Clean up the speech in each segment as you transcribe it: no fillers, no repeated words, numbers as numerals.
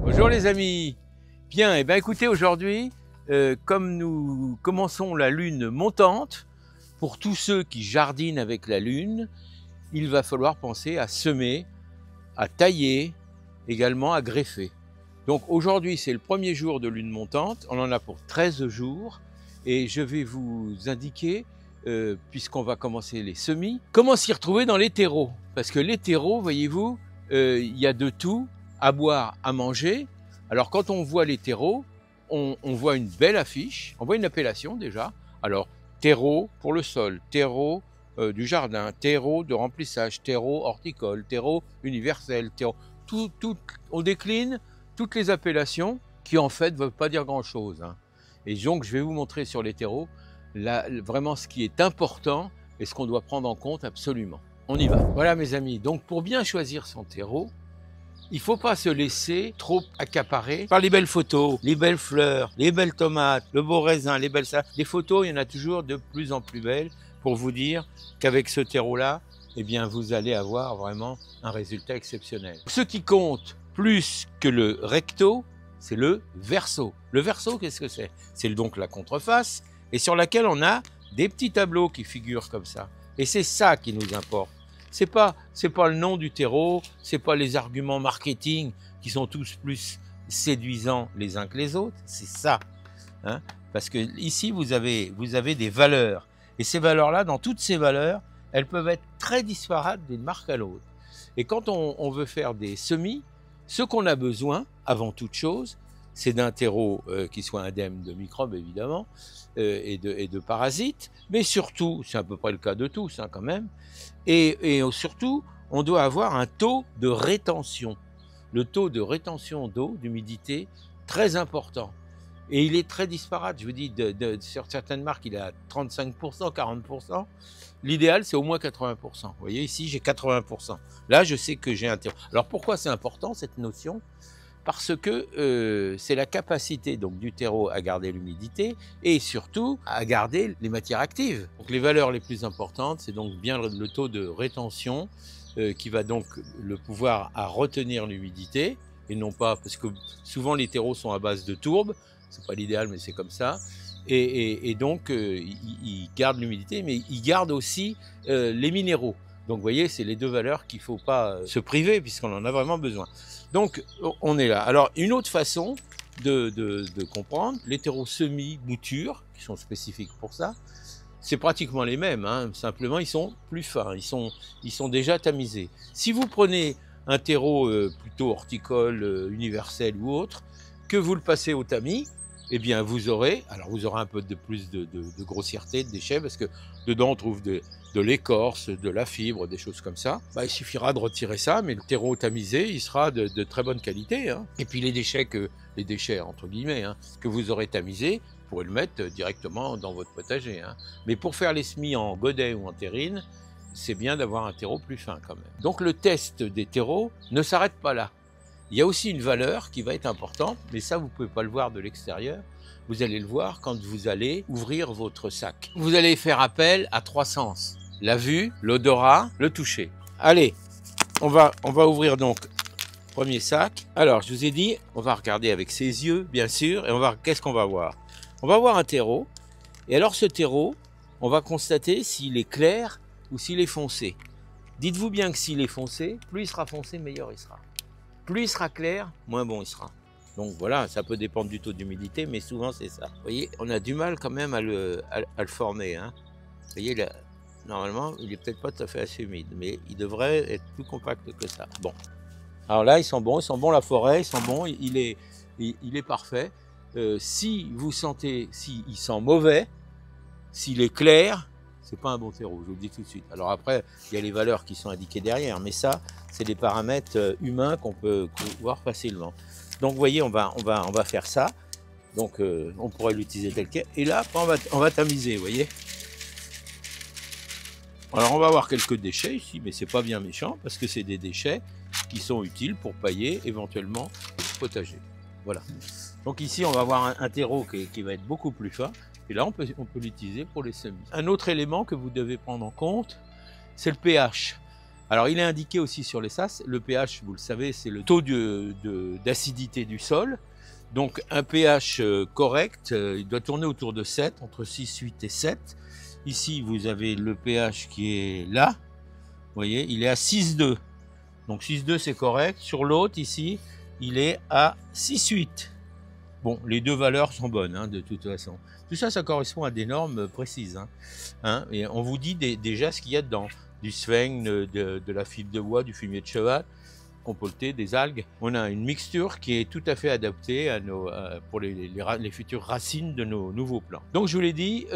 Bonjour les amis. Bien, et bien écoutez, aujourd'hui, comme nous commençons la lune montante, pour tous ceux qui jardinent avec la lune, il va falloir penser à semer, à tailler, également à greffer. Donc aujourd'hui, c'est le premier jour de lune montante, on en a pour 13 jours, et je vais vous indiquer, puisqu'on va commencer les semis, comment s'y retrouver dans les terreaux. Parce que les terreaux, voyez-vous, il y a de tout, à boire, à manger. Alors quand on voit les terreaux, on voit une belle affiche, on voit une appellation déjà. Alors terreau pour le sol, terreau du jardin, terreau de remplissage, terreau horticole, terreau universel, terreau, on décline toutes les appellations qui en fait ne veulent pas dire grand-chose, hein. Et donc je vais vous montrer sur les terreaux vraiment ce qui est important et ce qu'on doit prendre en compte absolument. On y va. Voilà mes amis, donc pour bien choisir son terreau, il ne faut pas se laisser trop accaparer par les belles photos, les belles fleurs, les belles tomates, le beau raisin, les belles salades. Les photos, il y en a toujours de plus en plus belles pour vous dire qu'avec ce terreau-là, eh bien, vous allez avoir vraiment un résultat exceptionnel. Ce qui compte plus que le recto, c'est le verso. Le verso, qu'est-ce que c'est? C'est donc la contreface et sur laquelle on a des petits tableaux qui figurent comme ça. Et c'est ça qui nous importe. C'est pas le nom du terreau, c'est pas les arguments marketing qui sont tous plus séduisants les uns que les autres, c'est ça, hein. Parce que ici vous avez des valeurs et ces valeurs-là, dans toutes ces valeurs, elles peuvent être très disparates d'une marque à l'autre. Et quand on veut faire des semis, ce qu'on a besoin avant toute chose, c'est d'un terreau qui soit indemne de microbes évidemment et de parasites, mais surtout, c'est à peu près le cas de tous hein, quand même, et surtout, on doit avoir un taux de rétention. Le taux de rétention d'eau, d'humidité, très important. Et il est très disparate. Je vous dis, sur certaines marques, il est à 35%, 40%. L'idéal, c'est au moins 80%. Vous voyez, ici, j'ai 80%. Là, je sais que j'ai un terreau. Alors, pourquoi c'est important, cette notion? Parce que c'est la capacité donc, du terreau à garder l'humidité et surtout à garder les matières actives. Donc, les valeurs les plus importantes, c'est donc bien le taux de rétention qui va donc le pouvoir à retenir l'humidité et non pas, parce que souvent les terreaux sont à base de tourbe, c'est pas l'idéal mais c'est comme ça. Et donc il garde l'humidité mais il garde aussi les minéraux. Donc vous voyez, c'est les deux valeurs qu'il ne faut pas se priver puisqu'on en a vraiment besoin. Donc on est là. Alors une autre façon de comprendre, les terreaux semi-boutures, qui sont spécifiques pour ça, c'est pratiquement les mêmes, hein. Simplement ils sont plus fins, ils sont déjà tamisés. Si vous prenez un terreau plutôt horticole, universel ou autre, que vous le passez au tamis, eh bien vous aurez un peu de plus de grossièreté, de déchets, parce que dedans on trouve de l'écorce, de la fibre, des choses comme ça. Bah, il suffira de retirer ça, mais le terreau tamisé, il sera de très bonne qualité, hein. Et puis les déchets entre guillemets, hein, que vous aurez tamisés, vous pourrez le mettre directement dans votre potager, hein. Mais pour faire les semis en godet ou en terrine, c'est bien d'avoir un terreau plus fin quand même. Donc le test des terreaux ne s'arrête pas là. Il y a aussi une valeur qui va être importante, mais ça, vous ne pouvez pas le voir de l'extérieur. Vous allez le voir quand vous allez ouvrir votre sac. Vous allez faire appel à 3 sens. La vue, l'odorat, le toucher. Allez, on va ouvrir donc le premier sac. Alors, je vous ai dit, on va regarder avec ses yeux, bien sûr, et qu'est-ce qu'on va voir? On va voir un terreau. Et alors, ce terreau, on va constater s'il est clair ou s'il est foncé. Dites-vous bien que s'il est foncé, plus il sera foncé, meilleur il sera. Plus il sera clair, moins bon il sera. Donc voilà, ça peut dépendre du taux d'humidité, mais souvent c'est ça. Vous voyez, on a du mal quand même à le former, hein. Vous voyez, là, normalement, il est peut-être pas tout à fait assez humide, mais il devrait être plus compact que ça. Bon. Alors là, ils sont bons la forêt, ils sont bons, il est parfait. Si vous sentez, s'il sent mauvais, s'il est clair, c'est pas un bon terreau, je vous le dis tout de suite. Alors après, il y a les valeurs qui sont indiquées derrière, mais ça, c'est des paramètres humains qu'on peut voir facilement. Donc vous voyez, on va faire ça. Donc on pourrait l'utiliser tel quel. Et là, on va tamiser, vous voyez. Alors on va avoir quelques déchets ici, mais c'est pas bien méchant, parce que c'est des déchets qui sont utiles pour pailler éventuellement le potager. Voilà. Donc ici, on va avoir un terreau qui va être beaucoup plus fin. Et là, on peut l'utiliser pour les semis. Un autre élément que vous devez prendre en compte, c'est le pH. Alors, il est indiqué aussi sur les sas, le pH, vous le savez, c'est le taux d'acidité du sol. Donc, un pH correct, il doit tourner autour de 7, entre 6, 8 et 7. Ici, vous avez le pH qui est là. Vous voyez, il est à 6,2. Donc, 6,2, c'est correct. Sur l'autre, ici, il est à 6,8. Bon, les deux valeurs sont bonnes, hein, de toute façon. Tout ça, ça correspond à des normes précises. Et on vous dit déjà ce qu'il y a dedans. Du sphène, de la fibre de bois, du fumier de cheval, compolté, des algues. On a une mixture qui est tout à fait adaptée pour les futures racines de nos nouveaux plants. Donc je vous l'ai dit,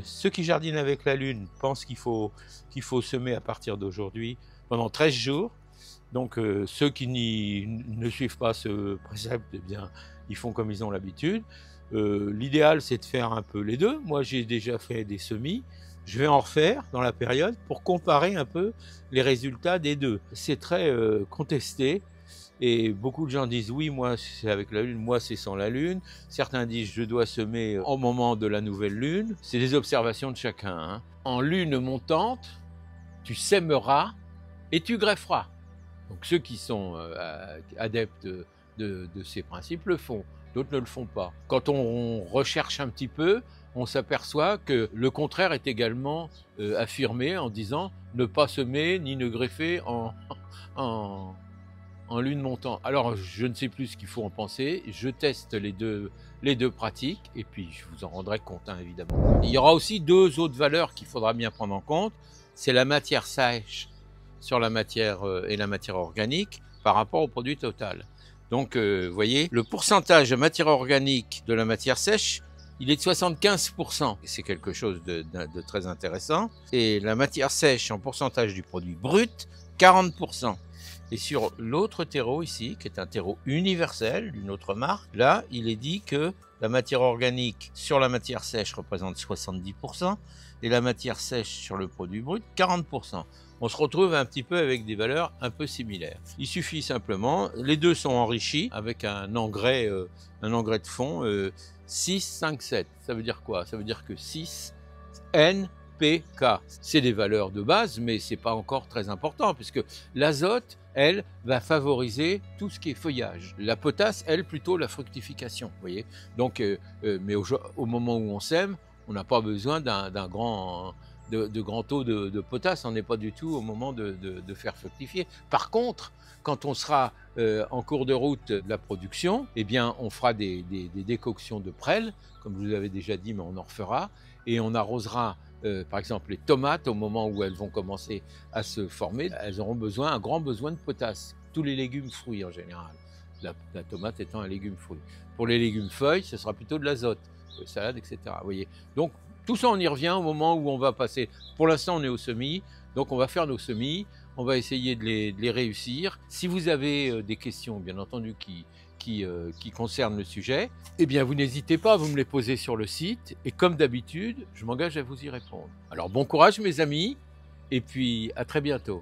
ceux qui jardinent avec la lune pensent qu'il faut semer à partir d'aujourd'hui pendant 13 jours. Donc ceux qui ne suivent pas ce précepte, eh bien, ils font comme ils ont l'habitude. L'idéal, c'est de faire un peu les deux. Moi, j'ai déjà fait des semis. Je vais en refaire dans la période pour comparer un peu les résultats des deux. C'est très contesté et beaucoup de gens disent oui, moi c'est avec la lune, moi c'est sans la lune. Certains disent je dois semer au moment de la nouvelle lune. C'est des observations de chacun. En lune montante, tu sèmeras et tu grefferas. Donc ceux qui sont adeptes de ces principes le font, d'autres ne le font pas. Quand on recherche un petit peu, on s'aperçoit que le contraire est également affirmé en disant ne pas semer ni ne greffer en lune montante. Alors je ne sais plus ce qu'il faut en penser, je teste les deux pratiques et puis je vous en rendrai compte, hein, évidemment. Il y aura aussi deux autres valeurs qu'il faudra bien prendre en compte, c'est la matière sèche sur la matière et la matière organique par rapport au produit total. Donc vous voyez, le pourcentage de matière organique de la matière sèche, il est de 75%. C'est quelque chose de très intéressant. Et la matière sèche en pourcentage du produit brut, 40%. Et sur l'autre terreau ici, qui est un terreau universel d'une autre marque, là, il est dit que la matière organique sur la matière sèche représente 70% et la matière sèche sur le produit brut, 40%. On se retrouve un petit peu avec des valeurs un peu similaires. Il suffit simplement, les deux sont enrichis avec un engrais de fond 6, 5, 7. Ça veut dire quoi? Ça veut dire que 6, N, P, K. C'est des valeurs de base, mais c'est pas encore très important puisque l'azote, elle, va favoriser tout ce qui est feuillage. La potasse, elle, plutôt la fructification. Vous voyez. Donc, mais au moment où on sème, on n'a pas besoin d'un grand taux de potasse, on n'est pas du tout au moment de faire fructifier. Par contre, quand on sera en cours de route de la production, eh bien, on fera des décoctions de prêle, comme je vous avais déjà dit, mais on en refera, et on arrosera, par exemple, les tomates, au moment où elles vont commencer à se former, elles auront un grand besoin de potasse. Tous les légumes fruits en général, la tomate étant un légume fruit. Pour les légumes feuilles, ce sera plutôt de l'azote, salade, etc. Vous voyez. Donc, tout ça, on y revient au moment où on va passer. Pour l'instant, on est au semis, donc on va faire nos semis, on va essayer de les réussir. Si vous avez des questions, bien entendu, qui concernent le sujet, eh bien, vous n'hésitez pas à vous me les poser sur le site. Et comme d'habitude, je m'engage à vous y répondre. Alors, bon courage, mes amis, et puis à très bientôt.